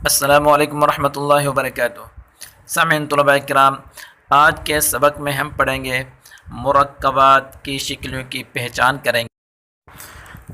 السلام علیکم ورحمۃ اللہ وبرکاتہ۔ سامعین طلباء کرام، آج کے سبق میں ہم پڑھیں گے مرکبات کی شکلوں کی پہچان کریں گے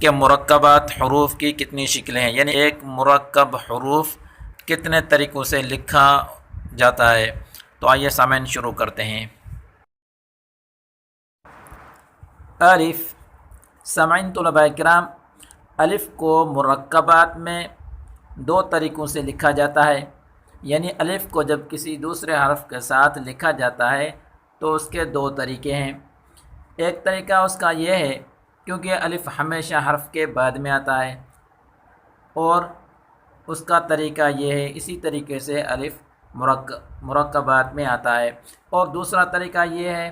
کہ مرکبات حروف کی کتنی شکلیں ہیں، یعنی ایک مرکب حروف کتنے طریقوں سے لکھا جاتا ہے۔ تو آئیے سامعین شروع کرتے ہیں۔ الف۔ سامعین طلباء کرام، الف کو مرکبات میں دو طریقوں سے لکھا جاتا ہے، یعنی الف کو جب کسی دوسرے حرف کے ساتھ لکھا جاتا ہے تو اس کے دو طریقے ہیں۔ ایک طریقہ اس کا یہ ہے کیونکہ الف ہمیشہ حرف کے بعد میں آتا ہے، اور اس کا طریقہ یہ ہے اسی طریقے سے الف مرکبات میں آتا ہے۔ اور دوسرا طریقہ یہ ہے،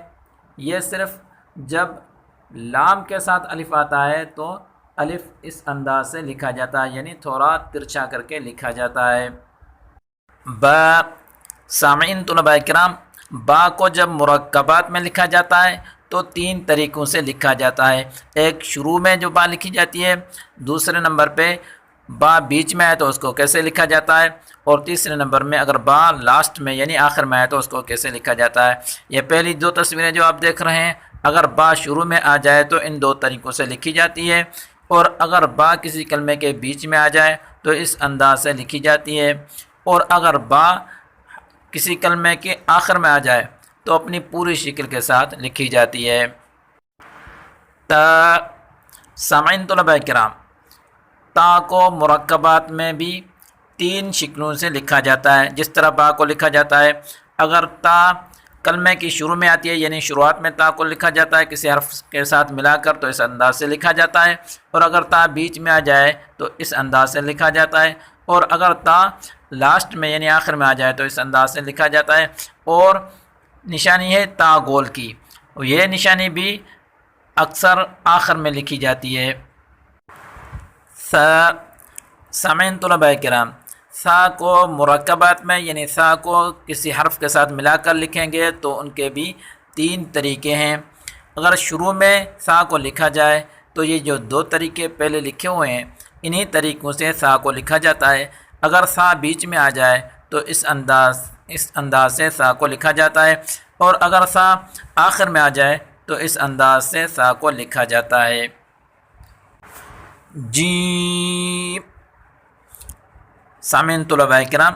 یہ صرف جب لام کے ساتھ الف آتا ہے تو الف اس انداز سے لکھا جاتا ہے، یعنی تھوڑا ترچھا کر کے لکھا جاتا ہے۔ با۔ سامعین طلباء کرام، با کو جب مرکبات میں لکھا جاتا ہے تو تین طریقوں سے لکھا جاتا ہے۔ ایک شروع میں جو با لکھی جاتی ہے، دوسرے نمبر پہ با بیچ میں ہے تو اس کو کیسے لکھا جاتا ہے، اور تیسرے نمبر میں اگر با لاسٹ میں یعنی آخر میں ہے تو اس کو کیسے لکھا جاتا ہے۔ یہ پہلی دو تصویریں جو آپ دیکھ رہے ہیں، اگر با شروع میں آ جائے تو ان دو طریقوں سے لکھی جاتی ہے، اور اگر با کسی کلمے کے بیچ میں آ جائے تو اس انداز سے لکھی جاتی ہے، اور اگر با کسی کلمے کے آخر میں آ جائے تو اپنی پوری شکل کے ساتھ لکھی جاتی ہے۔ تا۔ سامعین طلباء کرام، تا کو مرکبات میں بھی تین شکلوں سے لکھا جاتا ہے، جس طرح با کو لکھا جاتا ہے۔ اگر تا کلمے کی شروع میں آتی ہے، یعنی شروعات میں تا کو لکھا جاتا ہے کسی حرف کے ساتھ ملا کر، تو اس انداز سے لکھا جاتا ہے، اور اگر تا بیچ میں آ جائے تو اس انداز سے لکھا جاتا ہے، اور اگر تا لاسٹ میں یعنی آخر میں آ جائے تو اس انداز سے لکھا جاتا ہے۔ اور نشانی ہے تا گول کی، یہ نشانی بھی اکثر آخر میں لکھی جاتی ہے۔ سا۔ سامعین طلباء کرام، سا کو مرکبات میں یعنی سا کو کسی حرف کے ساتھ ملا کر لکھیں گے تو ان کے بھی تین طریقے ہیں۔ اگر شروع میں سا کو لکھا جائے تو یہ جو دو طریقے پہلے لکھے ہوئے ہیں، انہی طریقوں سے سا کو لکھا جاتا ہے۔ اگر سا بیچ میں آ جائے تو اس انداز سے سا کو لکھا جاتا ہے، اور اگر سا آخر میں آ جائے تو اس انداز سے سا کو لکھا جاتا ہے۔ جیم۔ سامعین طلباء کرام،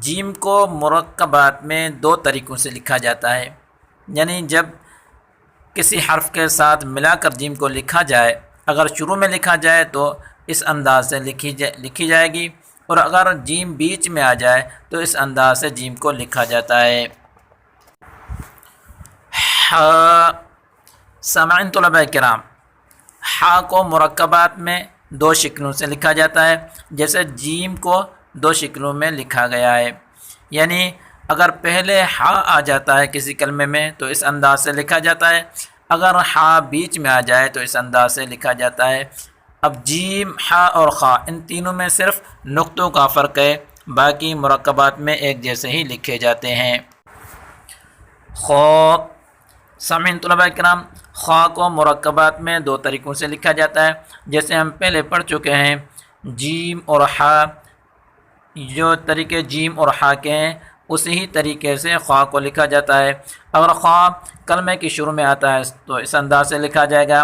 جیم کو مرکبات میں دو طریقوں سے لکھا جاتا ہے، یعنی جب کسی حرف کے ساتھ ملا کر جیم کو لکھا جائے، اگر شروع میں لکھا جائے تو اس انداز سے لکھی جائے گی، اور اگر جیم بیچ میں آ جائے تو اس انداز سے جیم کو لکھا جاتا ہے۔ ہا۔ سامعین طلباء کرام، ہا کو مرکبات میں دو شکلوں سے لکھا جاتا ہے، جیسے جیم کو دو شکلوں میں لکھا گیا ہے، یعنی اگر پہلے ہا آ جاتا ہے کسی کلمے میں تو اس انداز سے لکھا جاتا ہے، اگر ہا بیچ میں آ جائے تو اس انداز سے لکھا جاتا ہے۔ اب جیم، ہا اور خا، ان تینوں میں صرف نقطوں کا فرق ہے، باقی مرکبات میں ایک جیسے ہی لکھے جاتے ہیں۔ خا۔ سامعین طلباء کرام، خا کو مرکبات میں دو طریقوں سے لکھا جاتا ہے، جیسے ہم پہلے پڑھ چکے ہیں۔ جیم اور ہا، جو طریقے جیم اور ہا کے ہیں اسی طریقے سے خا کو لکھا جاتا ہے۔ اگر خا کلمے کی شروع میں آتا ہے تو اس انداز سے لکھا جائے گا،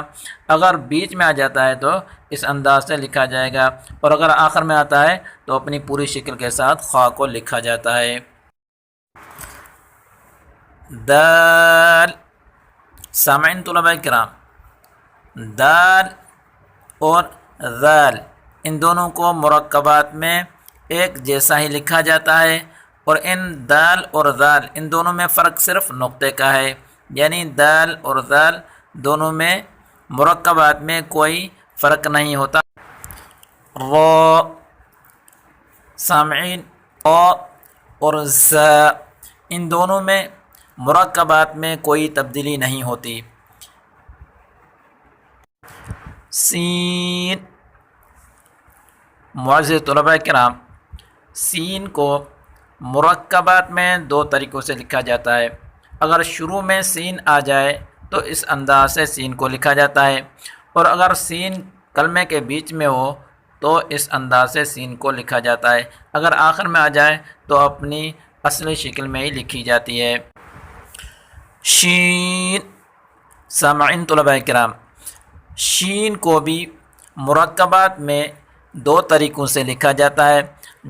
اگر بیچ میں آ جاتا ہے تو اس انداز سے لکھا جائے گا، اور اگر آخر میں آتا ہے تو اپنی پوری شکل کے ساتھ خا کو لکھا جاتا ہے۔ دال۔ سامعین طلباء کرام، دال اور ذال، ان دونوں کو مرکبات میں ایک جیسا ہی لکھا جاتا ہے، اور ان دال اور ذال ان دونوں میں فرق صرف نقطے کا ہے، یعنی دال اور ذال دونوں میں مرکبات میں کوئی فرق نہیں ہوتا۔ را۔ سامعین، آ اور زا، ان دونوں میں مرکبات میں کوئی تبدیلی نہیں ہوتی۔ سین۔ معزز طلباء کرام، سین کو مرکبات میں دو طریقوں سے لکھا جاتا ہے۔ اگر شروع میں سین آ جائے تو اس انداز سے سین کو لکھا جاتا ہے، اور اگر سین کلمے کے بیچ میں ہو تو اس انداز سے سین کو لکھا جاتا ہے، اگر آخر میں آ جائے تو اپنی اصلی شکل میں ہی لکھی جاتی ہے۔ شین، سامعین طلباء کرام، شین کو بھی مرکبات میں دو طریقوں سے لکھا جاتا ہے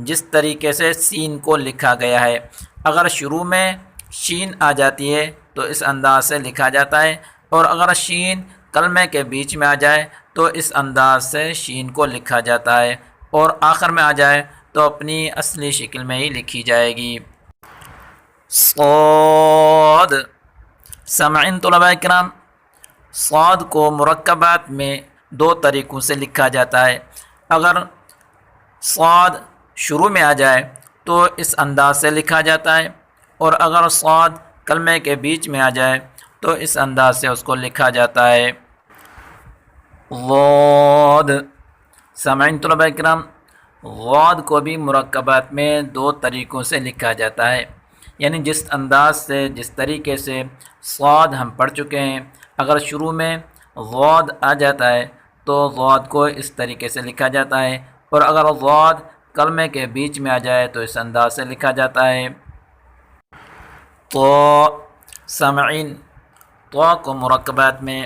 جس طریقے سے سین کو لکھا گیا ہے۔ اگر شروع میں شین آ جاتی ہے تو اس انداز سے لکھا جاتا ہے، اور اگر شین کلمے کے بیچ میں آ جائے تو اس انداز سے شین کو لکھا جاتا ہے، اور آخر میں آ جائے تو اپنی اصلی شکل میں ہی لکھی جائے گی۔ صاد، سامعین طلباء کرام، صاد کو مرکبات میں دو طریقوں سے لکھا جاتا ہے۔ اگر صاد شروع میں آ جائے تو اس انداز سے لکھا جاتا ہے، اور اگر صاد کلمے کے بیچ میں آ جائے تو اس انداز سے اس کو لکھا جاتا ہے۔ غاد، سامعین طلباء کرام، غاد کو بھی مرکبات میں دو طریقوں سے لکھا جاتا ہے، یعنی جس انداز سے، جس طریقے سے صاد ہم پڑھ چکے ہیں، اگر شروع میں غاد آ جاتا ہے تو غاد کو اس طریقے سے لکھا جاتا ہے، اور اگر غاد کلمے کے بیچ میں آ جائے تو اس انداز سے لکھا جاتا ہے۔ تو سامعین، تو کو مرکبات میں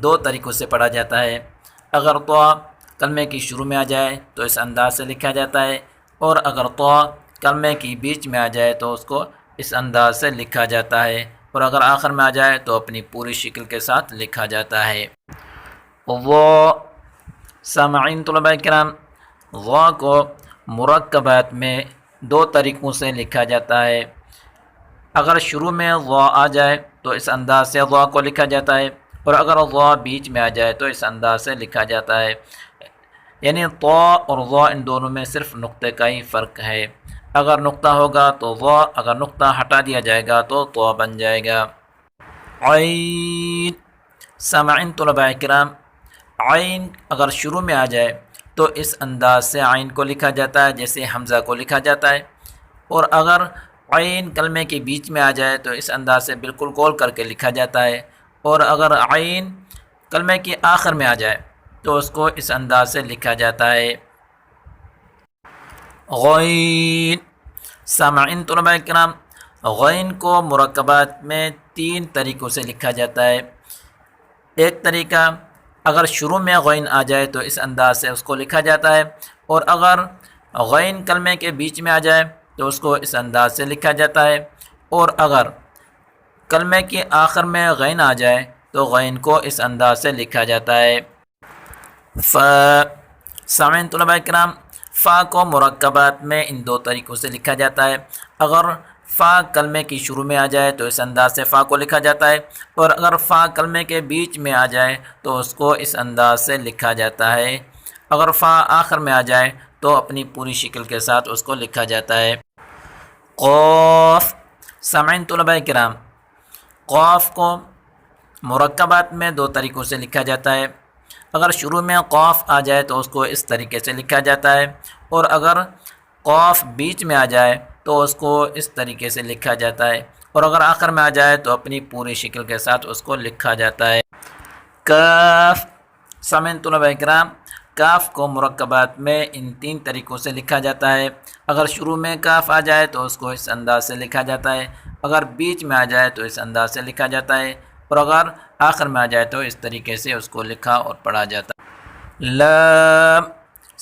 دو طریقوں سے پڑھا جاتا ہے۔ اگر تو کلمے کی شروع میں آ جائے تو اس انداز سے لکھا جاتا ہے، اور اگر تو کلمے کی بیچ میں آ جائے تو اس کو اس انداز سے لکھا جاتا ہے، اور اگر آخر میں آ جائے تو اپنی پوری شکل کے ساتھ لکھا جاتا ہے۔ وہ، سامعین طلباء کرام، غا کو مرکبات میں دو طریقوں سے لکھا جاتا ہے۔ اگر شروع میں غا آ جائے تو اس انداز سے غا کو لکھا جاتا ہے، اور اگر غا بیچ میں آ جائے تو اس انداز سے لکھا جاتا ہے، یعنی تو اور غا ان دونوں میں صرف نقطے کا ہی فرق ہے۔ اگر نقطہ ہوگا تو غا، اگر نقطہ ہٹا دیا جائے گا تو بن جائے گا۔ عین، سامعین طلباء کرام، عین اگر شروع میں آ جائے تو اس انداز سے عین کو لکھا جاتا ہے جیسے حمزہ کو لکھا جاتا ہے، اور اگر عین کلمے کے بیچ میں آ جائے تو اس انداز سے بالکل گول کر کے لکھا جاتا ہے، اور اگر عین کلمے کے آخر میں آ جائے تو اس کو اس انداز سے لکھا جاتا ہے۔ غین، سامعین طلباء کرام، غین کو مرکبات میں تین طریقوں سے لکھا جاتا ہے۔ ایک طریقہ، اگر شروع میں غین آ جائے تو اس انداز سے اس کو لکھا جاتا ہے، اور اگر غین کلمے کے بیچ میں آ جائے تو اس کو اس انداز سے لکھا جاتا ہے، اور اگر کلمے کے آخر میں غین آ جائے تو غین کو اس انداز سے لکھا جاتا ہے۔ فا، سامعین طلباء کرام، فا کو مرکبات میں ان دو طریقوں سے لکھا جاتا ہے۔ اگر فا کلمے کی شروع میں آ جائے تو اس انداز سے فا کو لکھا جاتا ہے، اور اگر فا کلمے کے بیچ میں آ جائے تو اس کو اس انداز سے لکھا جاتا ہے، اگر فا آخر میں آ جائے تو اپنی پوری شکل کے ساتھ اس کو لکھا جاتا ہے۔ قاف، سامعین طلباء کرام، قاف کو مرکبات میں دو طریقوں سے لکھا جاتا ہے۔ اگر شروع میں قاف آ جائے تو اس کو اس طریقے سے لکھا جاتا ہے، اور اگر قاف بیچ میں آ جائے تو اس کو اس طریقے سے لکھا جاتا ہے، اور اگر آخر میں آ جائے تو اپنی پوری شکل کے ساتھ اس کو لکھا جاتا ہے۔ کاف، سامعین طلباء کرام، کاف کو مرکبات میں ان تین طریقوں سے لکھا جاتا ہے۔ اگر شروع میں کاف آ جائے تو اس کو اس انداز سے لکھا جاتا ہے، اگر بیچ میں آ جائے تو اس انداز سے لکھا جاتا ہے، اور اگر آخر میں آ جائے تو اس طریقے سے اس کو لکھا اور پڑھا جاتا ہے۔ لام،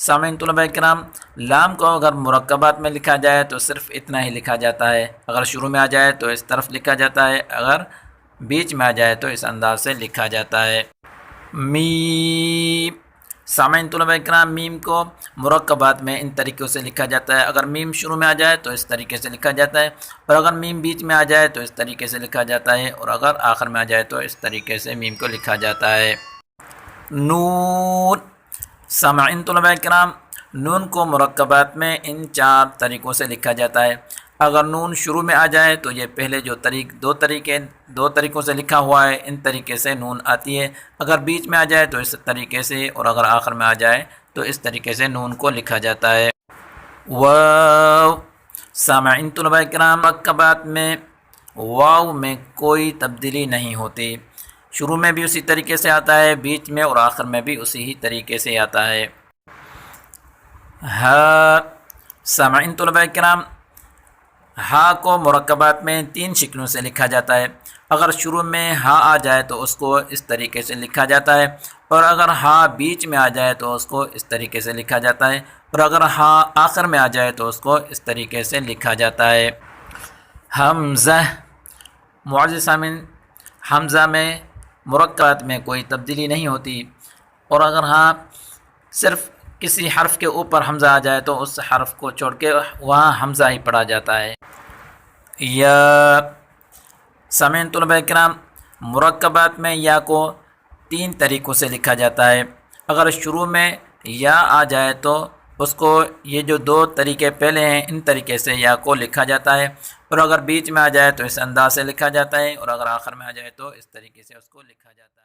سامعین طلباء کرام، لام کو اگر مرکبات میں لکھا جائے تو صرف اتنا ہی لکھا جاتا ہے، اگر شروع میں آ جائے تو اس طرف لکھا جاتا ہے، اگر بیچ میں آ جائے تو اس انداز سے لکھا جاتا ہے۔ میم، سامعین طلباء کرام، میم کو مرکبات میں ان طریقوں سے لکھا جاتا ہے۔ اگر میم شروع میں آ جائے تو اس طریقے سے لکھا جاتا ہے، اور اگر میم بیچ میں آ جائے تو اس طریقے سے لکھا جاتا ہے، اور اگر آخر میں آ جائے تو اس طریقے سے میم کو لکھا جاتا ہے۔ نون، سامعین طلباء کرام، نون کو مرکبات میں ان چار طریقوں سے لکھا جاتا ہے۔ اگر نون شروع میں آ جائے تو یہ پہلے جو دو طریقوں سے لکھا ہوا ہے ان طریقے سے نون آتی ہے، اگر بیچ میں آ جائے تو اس طریقے سے، اور اگر آخر میں آ جائے تو اس طریقے سے نون کو لکھا جاتا ہے۔ واو، سامعین طلباء کرام، مرکبات میں واو میں کوئی تبدیلی نہیں ہوتی، شروع میں بھی اسی طریقے سے آتا ہے، بیچ میں اور آخر میں بھی اسی ہی طریقے سے آتا ہے۔ ہا سامعین طلباء کرام، ہا کو مرکبات میں 3 شکلوں سے لکھا جاتا ہے۔ اگر شروع میں ہا آ جائے تو اس کو اس طریقے سے لکھا جاتا ہے، اور اگر ہا بیچ میں آ جائے تو اس کو اس طریقے سے لکھا جاتا ہے، اور اگر ہا آخر میں آ جائے تو اس کو اس طریقے سے لکھا جاتا ہے۔ حمزہ، معزز سامعین، حمزہ میں مرکبات میں کوئی تبدیلی نہیں ہوتی، اور اگر ہاں صرف کسی حرف کے اوپر حمزہ آ جائے تو اس حرف کو چھوڑ کے وہاں حمزہ ہی پڑھا جاتا ہے۔ یا، سامعین طلباء کرام، مرکبات میں یا کو 3 طریقوں سے لکھا جاتا ہے۔ اگر شروع میں یا آ جائے تو اس کو یہ جو 2 طریقے پہلے ہیں ان طریقے سے یا کو لکھا جاتا ہے، اور اگر بیچ میں آ جائے تو اس انداز سے لکھا جاتا ہے، اور اگر آخر میں آ جائے تو اس طریقے سے اس کو لکھا جاتا ہے۔